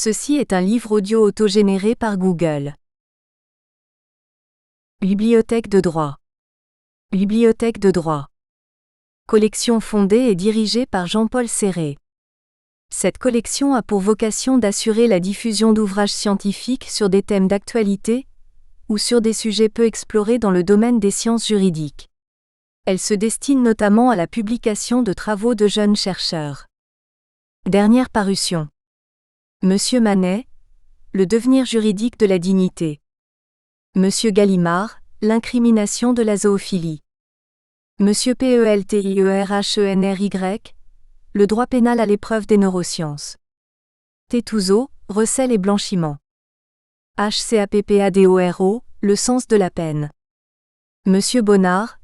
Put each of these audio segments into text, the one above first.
Ceci est un livre audio autogénéré par Google. Bibliothèque de droit. Bibliothèque de droit. Collection fondée et dirigée par Jean-Paul Serré. Cette collection a pour vocation d'assurer la diffusion d'ouvrages scientifiques sur des thèmes d'actualité ou sur des sujets peu explorés dans le domaine des sciences juridiques. Elle se destine notamment à la publication de travaux de jeunes chercheurs. Dernière parution. Monsieur Manet, le devenir juridique de la dignité. Monsieur Gallimard, l'incrimination de la zoophilie. Monsieur Peltierhenry, le droit pénal à l'épreuve des neurosciences. Tétouzeau, recel et blanchiment. HCAPPADORO, le sens de la peine. Monsieur Bonnard,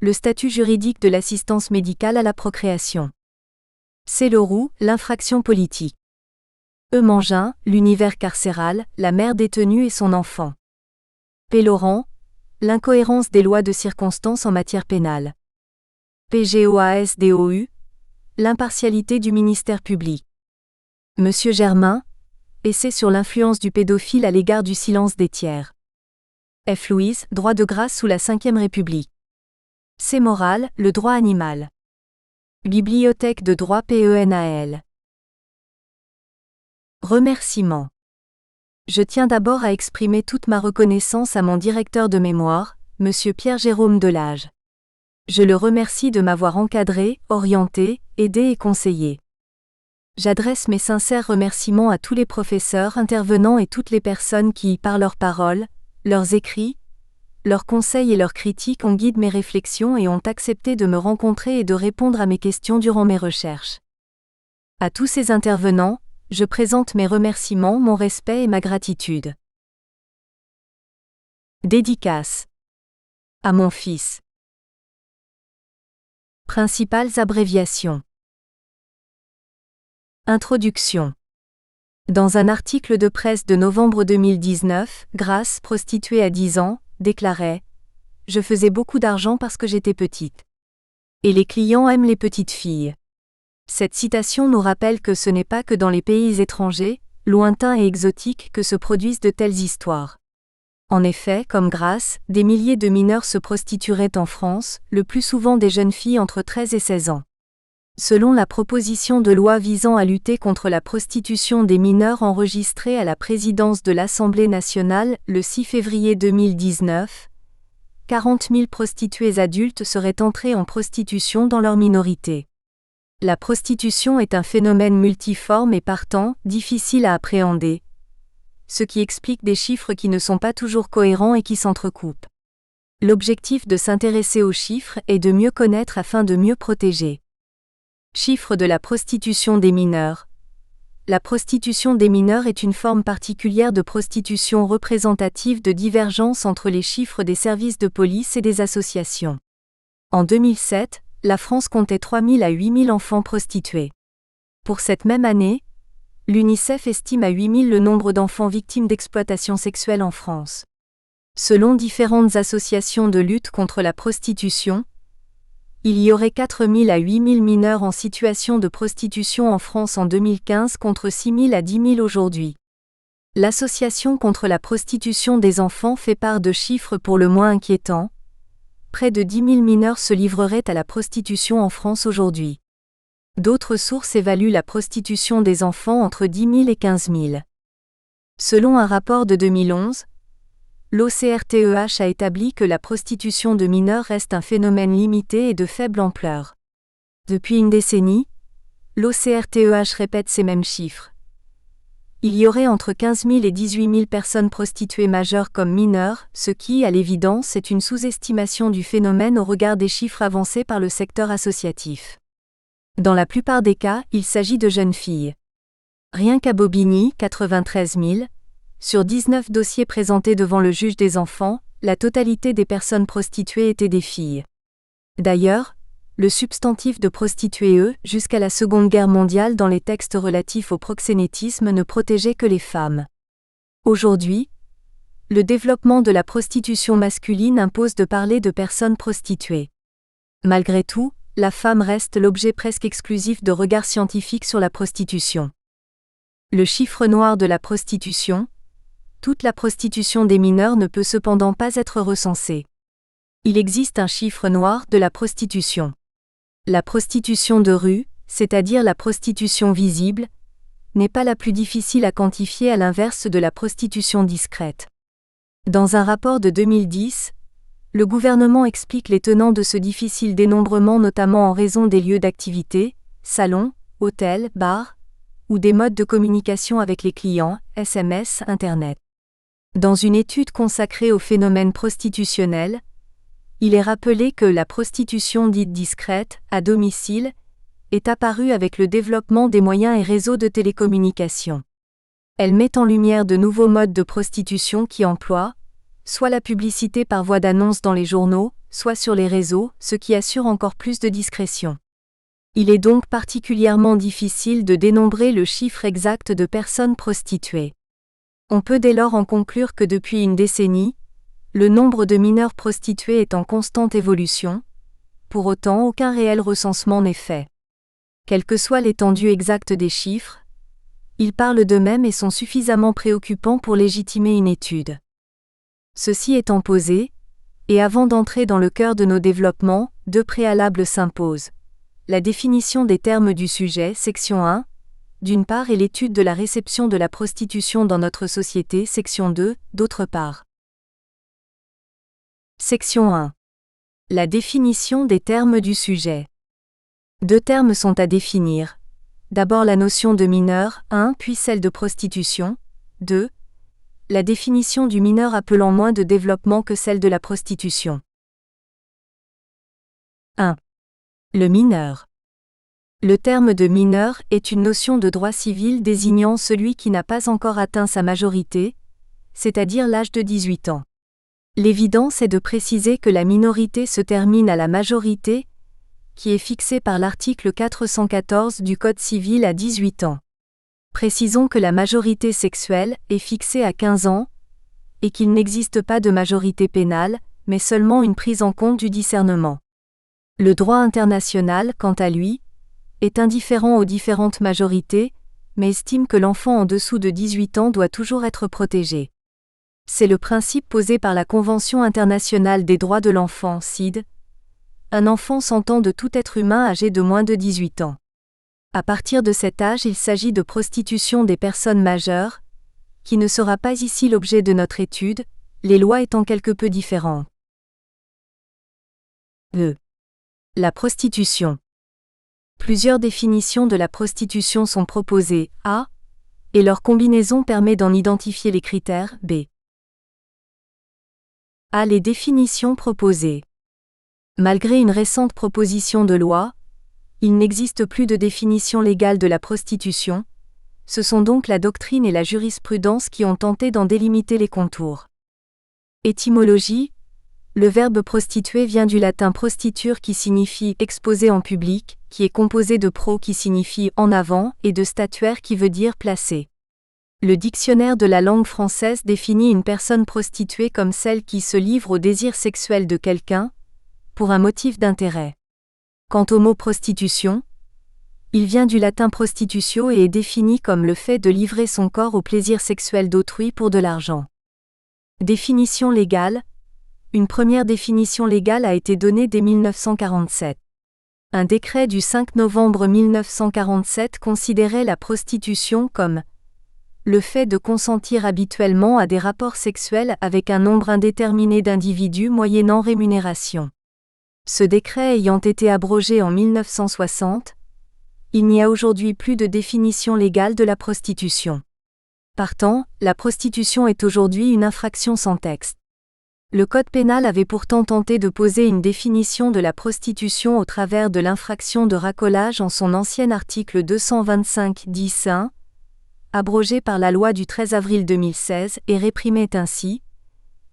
le statut juridique de l'assistance médicale à la procréation. C. Leroux, l'infraction politique. E. Mangin, l'univers carcéral, la mère détenue et son enfant. P. Laurent, l'incohérence des lois de circonstance en matière pénale. PGOASDOU, l'impartialité du ministère public. Monsieur Germain, essai sur l'influence du pédophile à l'égard du silence des tiers. F. Louise, droit de grâce sous la Ve République. C. Moral, le droit animal. Bibliothèque de droit PENAL. Remerciements. Je tiens d'abord à exprimer toute ma reconnaissance à mon directeur de mémoire, Monsieur Pierre-Jérôme Delage. Je le remercie de m'avoir encadré, orienté, aidé et conseillé. J'adresse mes sincères remerciements à tous les professeurs intervenants et toutes les personnes qui, par leurs paroles, leurs écrits, leurs conseils et leurs critiques ont guidé mes réflexions et ont accepté de me rencontrer et de répondre à mes questions durant mes recherches. À tous ces intervenants, je présente mes remerciements, mon respect et ma gratitude. Dédicace. À mon fils. Principales abréviations. Introduction. Dans un article de presse de novembre 2019, Grace, prostituée à 10 ans, déclarait « Je faisais beaucoup d'argent parce que j'étais petite. Et les clients aiment les petites filles. » Cette citation nous rappelle que ce n'est pas que dans les pays étrangers, lointains et exotiques que se produisent de telles histoires. En effet, comme Grace, des milliers de mineurs se prostitueraient en France, le plus souvent des jeunes filles entre 13 et 16 ans. Selon la proposition de loi visant à lutter contre la prostitution des mineurs enregistrée à la présidence de l'Assemblée nationale le 6 février 2019, 40 000 prostituées adultes seraient entrées en prostitution dans leur minorité. La prostitution est un phénomène multiforme et partant, difficile à appréhender, ce qui explique des chiffres qui ne sont pas toujours cohérents et qui s'entrecoupent. L'objectif de s'intéresser aux chiffres est de mieux connaître afin de mieux protéger. Chiffres de la prostitution des mineurs. La prostitution des mineurs est une forme particulière de prostitution représentative de divergence entre les chiffres des services de police et des associations. En 2007, la France comptait 3 000 à 8 000 enfants prostitués. Pour cette même année, l'UNICEF estime à 8 000 le nombre d'enfants victimes d'exploitation sexuelle en France. Selon différentes associations de lutte contre la prostitution, il y aurait 4 000 à 8 000 mineurs en situation de prostitution en France en 2015 contre 6 000 à 10 000 aujourd'hui. L'Association contre la prostitution des enfants fait part de chiffres pour le moins inquiétants. Près de 10 000 mineurs se livreraient à la prostitution en France aujourd'hui. D'autres sources évaluent la prostitution des enfants entre 10 000 et 15 000. Selon un rapport de 2011, l'OCRTEH a établi que la prostitution de mineurs reste un phénomène limité et de faible ampleur. Depuis une décennie, l'OCRTEH répète ces mêmes chiffres. Il y aurait entre 15 000 et 18 000 personnes prostituées majeures comme mineures, ce qui, à l'évidence, est une sous-estimation du phénomène au regard des chiffres avancés par le secteur associatif. Dans la plupart des cas, il s'agit de jeunes filles. Rien qu'à Bobigny, 93 000, sur 19 dossiers présentés devant le juge des enfants, la totalité des personnes prostituées étaient des filles. D'ailleurs, le substantif de prostituée jusqu'à la Seconde Guerre mondiale dans les textes relatifs au proxénétisme ne protégeait que les femmes. Aujourd'hui, le développement de la prostitution masculine impose de parler de personnes prostituées. Malgré tout, la femme reste l'objet presque exclusif de regards scientifiques sur la prostitution. Le chiffre noir de la prostitution. Toute la prostitution des mineurs ne peut cependant pas être recensée. Il existe un chiffre noir de la prostitution. La prostitution de rue, c'est-à-dire la prostitution visible, n'est pas la plus difficile à quantifier à l'inverse de la prostitution discrète. Dans un rapport de 2010, le gouvernement explique les tenants de ce difficile dénombrement notamment en raison des lieux d'activité, salons, hôtels, bars, ou des modes de communication avec les clients, SMS, Internet. Dans une étude consacrée au phénomène prostitutionnel, il est rappelé que la prostitution dite discrète, à domicile, est apparue avec le développement des moyens et réseaux de télécommunication. Elle met en lumière de nouveaux modes de prostitution qui emploient, soit la publicité par voie d'annonce dans les journaux, soit sur les réseaux, ce qui assure encore plus de discrétion. Il est donc particulièrement difficile de dénombrer le chiffre exact de personnes prostituées. On peut dès lors en conclure que depuis une décennie, le nombre de mineurs prostitués est en constante évolution. Pour autant, aucun réel recensement n'est fait. Quelle que soit l'étendue exacte des chiffres, ils parlent d'eux-mêmes et sont suffisamment préoccupants pour légitimer une étude. Ceci étant posé, et avant d'entrer dans le cœur de nos développements, deux préalables s'imposent. La définition des termes du sujet, section 1, d'une part, et l'étude de la réception de la prostitution dans notre société, section 2, d'autre part. Section 1. La définition des termes du sujet. Deux termes sont à définir. D'abord la notion de mineur, 1, puis celle de prostitution, 2. La définition du mineur appelant moins de développement que celle de la prostitution. 1. Le mineur. Le terme de mineur est une notion de droit civil désignant celui qui n'a pas encore atteint sa majorité, c'est-à-dire l'âge de 18 ans. L'évidence est de préciser que la minorité se termine à la majorité, qui est fixée par l'article 414 du Code civil à 18 ans. Précisons que la majorité sexuelle est fixée à 15 ans, et qu'il n'existe pas de majorité pénale, mais seulement une prise en compte du discernement. Le droit international, quant à lui, est indifférent aux différentes majorités, mais estime que l'enfant en dessous de 18 ans doit toujours être protégé. C'est le principe posé par la Convention internationale des droits de l'enfant, CID. Un enfant s'entend de tout être humain âgé de moins de 18 ans. À partir de cet âge, il s'agit de prostitution des personnes majeures, qui ne sera pas ici l'objet de notre étude, les lois étant quelque peu différentes. La prostitution. Plusieurs définitions de la prostitution sont proposées, A, et leur combinaison permet d'en identifier les critères, B. A. Les définitions proposées. Malgré une récente proposition de loi, il n'existe plus de définition légale de la prostitution, ce sont donc la doctrine et la jurisprudence qui ont tenté d'en délimiter les contours. Étymologie. Le verbe prostituer vient du latin prostiture qui signifie exposer en public, qui est composé de pro qui signifie en avant et de statuaire qui veut dire placer. Le dictionnaire de la langue française définit une personne prostituée comme celle qui se livre au désir sexuel de quelqu'un, pour un motif d'intérêt. Quant au mot prostitution, il vient du latin prostitutio et est défini comme le fait de livrer son corps au plaisir sexuel d'autrui pour de l'argent. Définition légale. Une première définition légale a été donnée dès 1947. Un décret du 5 novembre 1947 considérait la prostitution comme le fait de consentir habituellement à des rapports sexuels avec un nombre indéterminé d'individus moyennant rémunération. Ce décret ayant été abrogé en 1960, il n'y a aujourd'hui plus de définition légale de la prostitution. Partant, la prostitution est aujourd'hui une infraction sans texte. Le Code pénal avait pourtant tenté de poser une définition de la prostitution au travers de l'infraction de racolage en son ancien article 225-10-1, abrogé par la loi du 13 avril 2016 et réprimait ainsi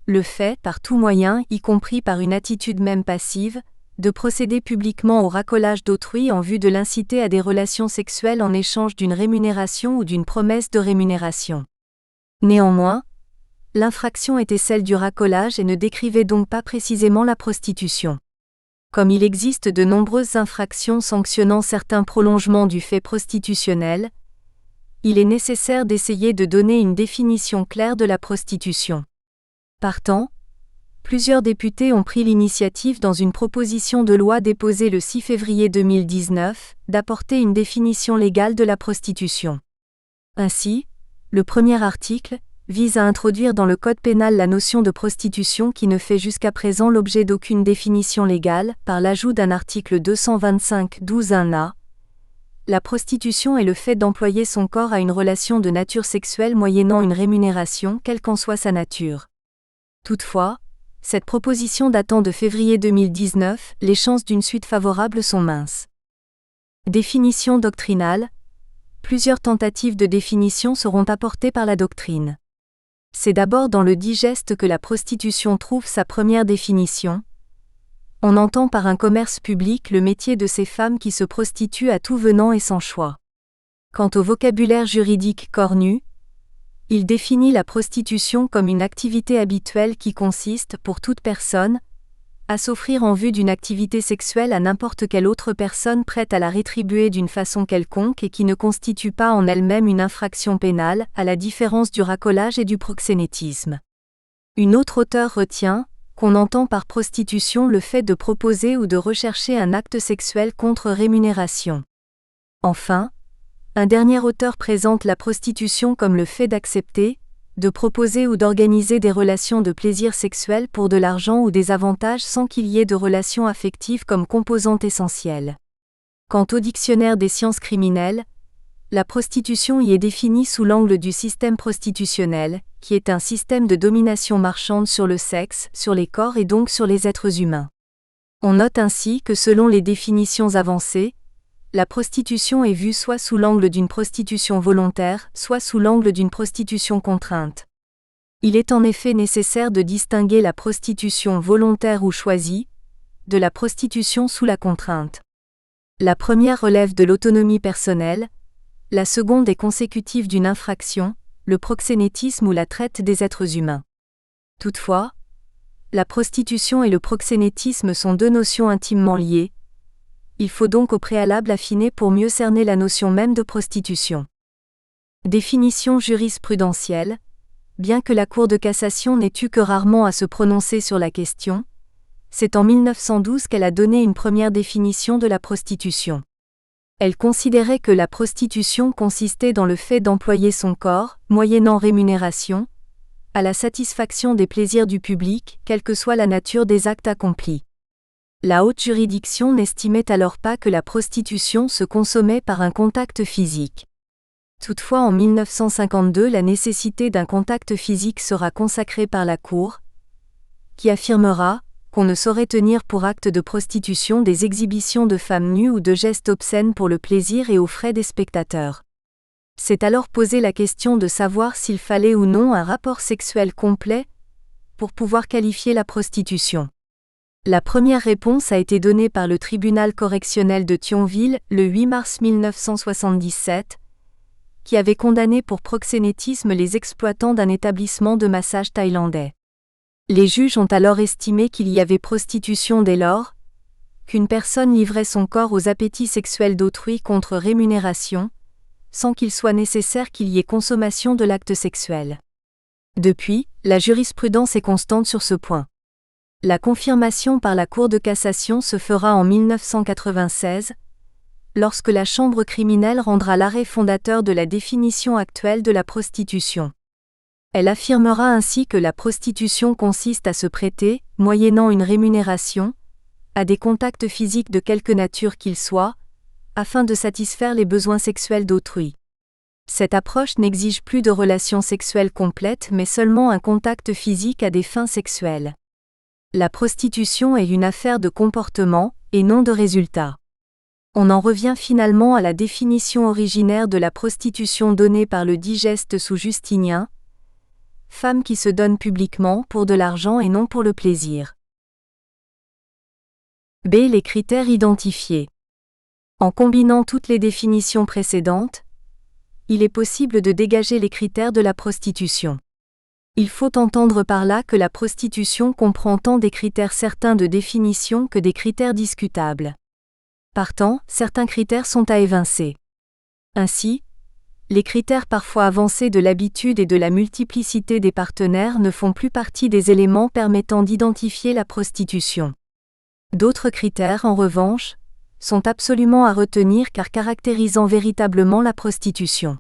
le fait, par tout moyen, y compris par une attitude même passive, de procéder publiquement au racolage d'autrui en vue de l'inciter à des relations sexuelles en échange d'une rémunération ou d'une promesse de rémunération. Néanmoins, l'infraction était celle du racolage et ne décrivait donc pas précisément la prostitution. Comme il existe de nombreuses infractions sanctionnant certains prolongements du fait prostitutionnel, il est nécessaire d'essayer de donner une définition claire de la prostitution. Partant, plusieurs députés ont pris l'initiative dans une proposition de loi déposée le 6 février 2019, d'apporter une définition légale de la prostitution. Ainsi, le premier article vise à introduire dans le Code pénal la notion de prostitution qui ne fait jusqu'à présent l'objet d'aucune définition légale, par l'ajout d'un article 225-12-1A. La prostitution est le fait d'employer son corps à une relation de nature sexuelle moyennant une rémunération, quelle qu'en soit sa nature. Toutefois, cette proposition datant de février 2019, les chances d'une suite favorable sont minces. Définition doctrinale. Plusieurs tentatives de définition seront apportées par la doctrine. C'est d'abord dans le digeste que la prostitution trouve sa première définition. On entend par un commerce public le métier de ces femmes qui se prostituent à tout venant et sans choix. Quant au vocabulaire juridique cornu, il définit la prostitution comme une activité habituelle qui consiste, pour toute personne, à s'offrir en vue d'une activité sexuelle à n'importe quelle autre personne prête à la rétribuer d'une façon quelconque et qui ne constitue pas en elle-même une infraction pénale, à la différence du racolage et du proxénétisme. Une autre auteure retient qu'on entend par prostitution le fait de proposer ou de rechercher un acte sexuel contre rémunération. Enfin, un dernier auteur présente la prostitution comme le fait d'accepter, de proposer ou d'organiser des relations de plaisir sexuel pour de l'argent ou des avantages sans qu'il y ait de relations affectives comme composante essentielle. Quant au dictionnaire des sciences criminelles, la prostitution y est définie sous l'angle du système prostitutionnel, qui est un système de domination marchande sur le sexe, sur les corps et donc sur les êtres humains. On note ainsi que selon les définitions avancées, la prostitution est vue soit sous l'angle d'une prostitution volontaire, soit sous l'angle d'une prostitution contrainte. Il est en effet nécessaire de distinguer la prostitution volontaire ou choisie, de la prostitution sous la contrainte. La première relève de l'autonomie personnelle, la seconde est consécutive d'une infraction, le proxénétisme ou la traite des êtres humains. Toutefois, la prostitution et le proxénétisme sont deux notions intimement liées. Il faut donc au préalable affiner pour mieux cerner la notion même de prostitution. Définition jurisprudentielle. Bien que la Cour de cassation n'ait eu que rarement à se prononcer sur la question, c'est en 1912 qu'elle a donné une première définition de la prostitution. Elle considérait que la prostitution consistait dans le fait d'employer son corps, moyennant rémunération, à la satisfaction des plaisirs du public, quelle que soit la nature des actes accomplis. La haute juridiction n'estimait alors pas que la prostitution se consommait par un contact physique. Toutefois en 1952 la nécessité d'un contact physique sera consacrée par la Cour, qui affirmera qu'on ne saurait tenir pour acte de prostitution des exhibitions de femmes nues ou de gestes obscènes pour le plaisir et aux frais des spectateurs. C'est alors posée la question de savoir s'il fallait ou non un rapport sexuel complet pour pouvoir qualifier la prostitution. La première réponse a été donnée par le tribunal correctionnel de Thionville le 8 mars 1977, qui avait condamné pour proxénétisme les exploitants d'un établissement de massage thaïlandais. Les juges ont alors estimé qu'il y avait prostitution dès lors qu'une personne livrait son corps aux appétits sexuels d'autrui contre rémunération, sans qu'il soit nécessaire qu'il y ait consommation de l'acte sexuel. Depuis, la jurisprudence est constante sur ce point. La confirmation par la Cour de cassation se fera en 1996, lorsque la Chambre criminelle rendra l'arrêt fondateur de la définition actuelle de la prostitution. Elle affirmera ainsi que la prostitution consiste à se prêter, moyennant une rémunération, à des contacts physiques de quelque nature qu'ils soient, afin de satisfaire les besoins sexuels d'autrui. Cette approche n'exige plus de relations sexuelles complètes mais seulement un contact physique à des fins sexuelles. La prostitution est une affaire de comportement, et non de résultat. On en revient finalement à la définition originaire de la prostitution donnée par le digeste sous Justinien. Femme qui se donne publiquement pour de l'argent et non pour le plaisir. B. Les critères identifiés. En combinant toutes les définitions précédentes, il est possible de dégager les critères de la prostitution. Il faut entendre par là que la prostitution comprend tant des critères certains de définition que des critères discutables. Partant, certains critères sont à évincer. Ainsi, Les critères parfois avancés de l'habitude et de la multiplicité des partenaires ne font plus partie des éléments permettant d'identifier la prostitution. D'autres critères, en revanche, sont absolument à retenir car caractérisant véritablement la prostitution.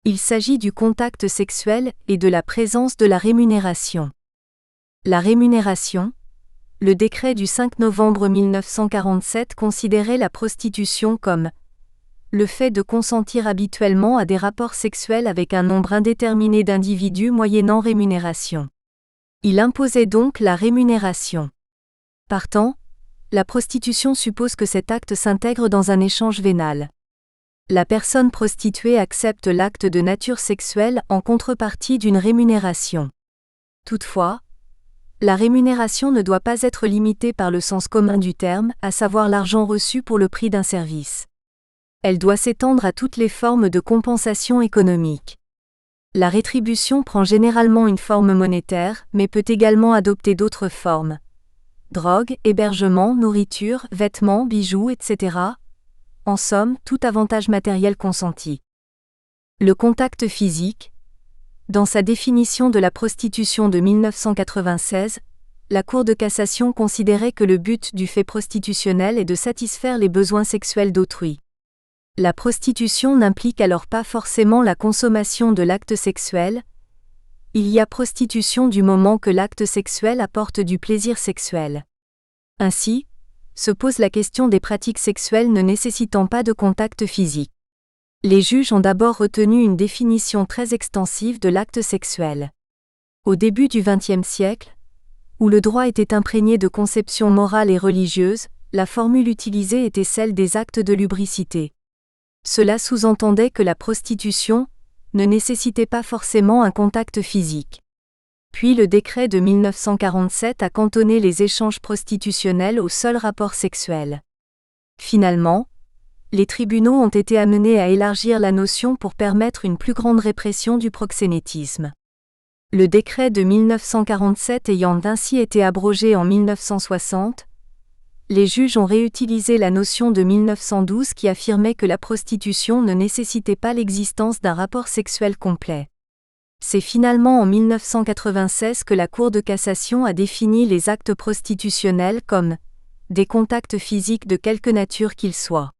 Il s'agit du contact sexuel et de la présence de la rémunération. La rémunération. Le décret du 5 novembre 1947 considérait la prostitution comme le fait de consentir habituellement à des rapports sexuels avec un nombre indéterminé d'individus moyennant rémunération. Il imposait donc la rémunération. Partant, la prostitution suppose que cet acte s'intègre dans un échange vénal. La personne prostituée accepte l'acte de nature sexuelle en contrepartie d'une rémunération. Toutefois, la rémunération ne doit pas être limitée par le sens commun du terme, à savoir l'argent reçu pour le prix d'un service. Elle doit s'étendre à toutes les formes de compensation économique. La rétribution prend généralement une forme monétaire, mais peut également adopter d'autres formes. Drogue, hébergement, nourriture, vêtements, bijoux, etc. En somme, tout avantage matériel consenti. Le contact physique. Dans sa définition de la prostitution de 1996, la Cour de cassation considérait que le but du fait prostitutionnel est de satisfaire les besoins sexuels d'autrui. La prostitution n'implique alors pas forcément la consommation de l'acte sexuel. Il y a prostitution du moment que l'acte sexuel apporte du plaisir sexuel. Ainsi, se pose la question des pratiques sexuelles ne nécessitant pas de contact physique. Les juges ont d'abord retenu une définition très extensive de l'acte sexuel. Au début du XXe siècle, où le droit était imprégné de conceptions morales et religieuses, la formule utilisée était celle des actes de lubricité. Cela sous-entendait que la prostitution ne nécessitait pas forcément un contact physique. Puis le décret de 1947 a cantonné les échanges prostitutionnels au seul rapport sexuel. Finalement, les tribunaux ont été amenés à élargir la notion pour permettre une plus grande répression du proxénétisme. Le décret de 1947 ayant ainsi été abrogé en 1960, les juges ont réutilisé la notion de 1912 qui affirmait que la prostitution ne nécessitait pas l'existence d'un rapport sexuel complet. C'est finalement en 1996 que la Cour de cassation a défini les actes prostitutionnels comme des contacts physiques de quelque nature qu'ils soient.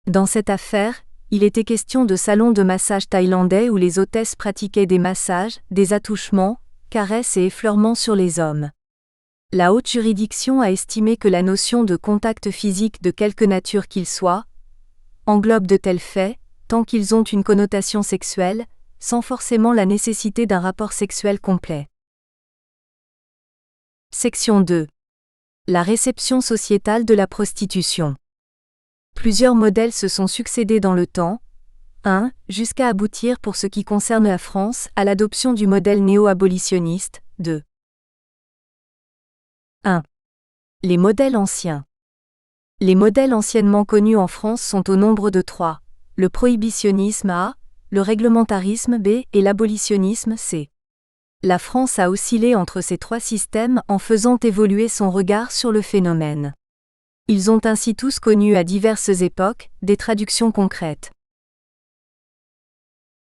Dans cette affaire, il était question de salons de massage thaïlandais où les hôtesses pratiquaient des massages, des attouchements, caresses et effleurements sur les hommes. La haute juridiction a estimé que la notion de contact physique de quelque nature qu'il soit englobe de tels faits, tant qu'ils ont une connotation sexuelle, sans forcément la nécessité d'un rapport sexuel complet. Section 2. La réception sociétale de la prostitution. Plusieurs modèles se sont succédés dans le temps, jusqu'à aboutir pour ce qui concerne la France à l'adoption du modèle néo-abolitionniste, 2. 1. Les modèles anciens. Les modèles anciennement connus en France sont au nombre de 3, le prohibitionnisme A, le réglementarisme B et l'abolitionnisme C. La France a oscillé entre ces 3 systèmes en faisant évoluer son regard sur le phénomène. Ils ont ainsi tous connu à diverses époques des traductions concrètes.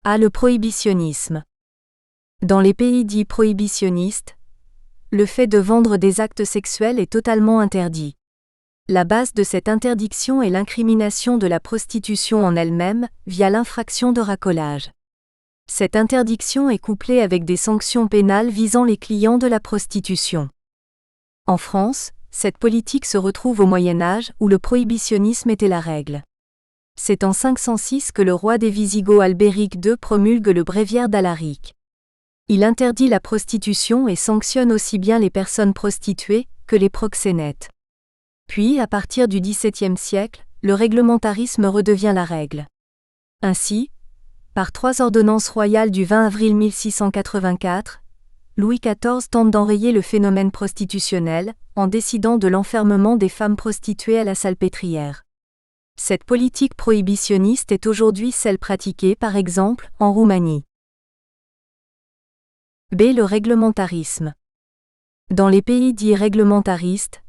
A. Le prohibitionnisme. Dans les pays dits prohibitionnistes, le fait de vendre des actes sexuels est totalement interdit. La base de cette interdiction est l'incrimination de la prostitution en elle-même, via l'infraction de racolage. Cette interdiction est couplée avec des sanctions pénales visant les clients de la prostitution. En France, cette politique se retrouve au Moyen Âge où le prohibitionnisme était la règle. C'est en 506 que le roi des Wisigoths Albéric II promulgue le bréviaire d'Alaric. Il interdit la prostitution et sanctionne aussi bien les personnes prostituées que les proxénètes. Puis, à partir du XVIIe siècle, le réglementarisme redevient la règle. Ainsi, par 3 ordonnances royales du 20 avril 1684, Louis XIV tente d'enrayer le phénomène prostitutionnel, en décidant de l'enfermement des femmes prostituées à la salpêtrière. Cette politique prohibitionniste est aujourd'hui celle pratiquée par exemple en Roumanie. B. Le réglementarisme. Dans les pays dits réglementaristes,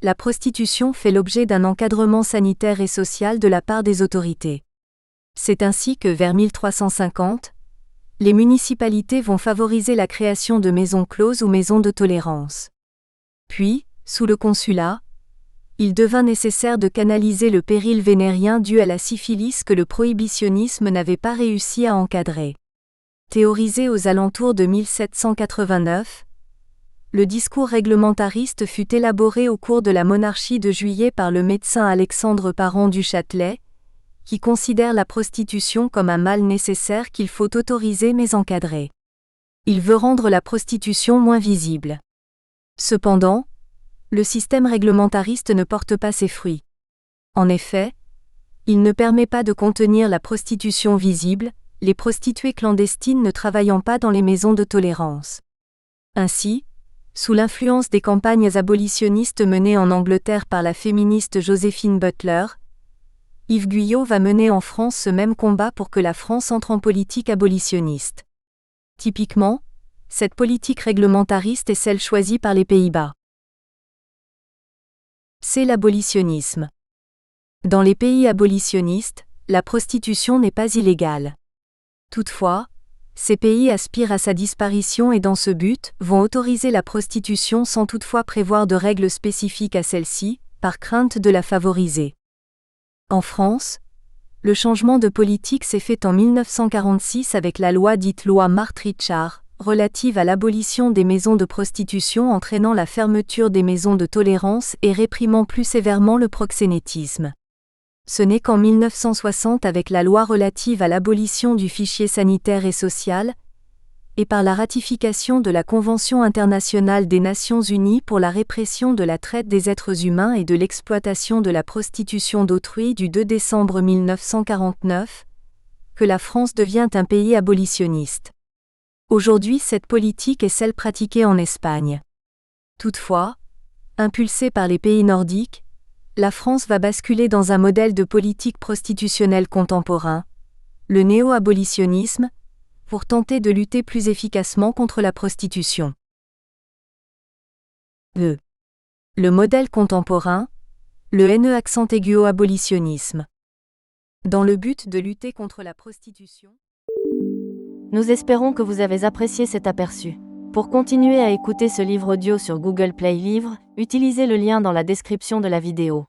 la prostitution fait l'objet d'un encadrement sanitaire et social de la part des autorités. C'est ainsi que vers 1350, les municipalités vont favoriser la création de maisons closes ou maisons de tolérance. Puis, sous le consulat, il devint nécessaire de canaliser le péril vénérien dû à la syphilis que le prohibitionnisme n'avait pas réussi à encadrer. Théorisé aux alentours de 1789, le discours réglementariste fut élaboré au cours de la monarchie de Juillet par le médecin Alexandre Parent du Châtelet, qui considère la prostitution comme un mal nécessaire qu'il faut autoriser mais encadrer. Il veut rendre la prostitution moins visible. Cependant, le système réglementariste ne porte pas ses fruits. En effet, il ne permet pas de contenir la prostitution visible, les prostituées clandestines ne travaillant pas dans les maisons de tolérance. Ainsi, sous l'influence des campagnes abolitionnistes menées en Angleterre par la féministe Joséphine Butler, Yves Guyot va mener en France ce même combat pour que la France entre en politique abolitionniste. Typiquement, cette politique réglementariste est celle choisie par les Pays-Bas. C'est l'abolitionnisme. Dans les pays abolitionnistes, la prostitution n'est pas illégale. Toutefois, ces pays aspirent à sa disparition et dans ce but, vont autoriser la prostitution sans toutefois prévoir de règles spécifiques à celle-ci, par crainte de la favoriser. En France, le changement de politique s'est fait en 1946 avec la loi dite loi Marthe-Richard, relative à l'abolition des maisons de prostitution entraînant la fermeture des maisons de tolérance et réprimant plus sévèrement le proxénétisme. Ce n'est qu'en 1960 avec la loi relative à l'abolition du fichier sanitaire et social, et par la ratification de la Convention internationale des Nations unies pour la répression de la traite des êtres humains et de l'exploitation de la prostitution d'autrui du 2 décembre 1949, que la France devient un pays abolitionniste. Aujourd'hui, cette politique est celle pratiquée en Espagne. Toutefois, impulsée par les pays nordiques, la France va basculer dans un modèle de politique prostitutionnelle contemporain, le néo-abolitionnisme, pour tenter de lutter plus efficacement contre la prostitution. Le modèle contemporain, le NE-abolitionnisme. Dans le but de lutter contre la prostitution. Nous espérons que vous avez apprécié cet aperçu. Pour continuer à écouter ce livre audio sur Google Play Livres, utilisez le lien dans la description de la vidéo.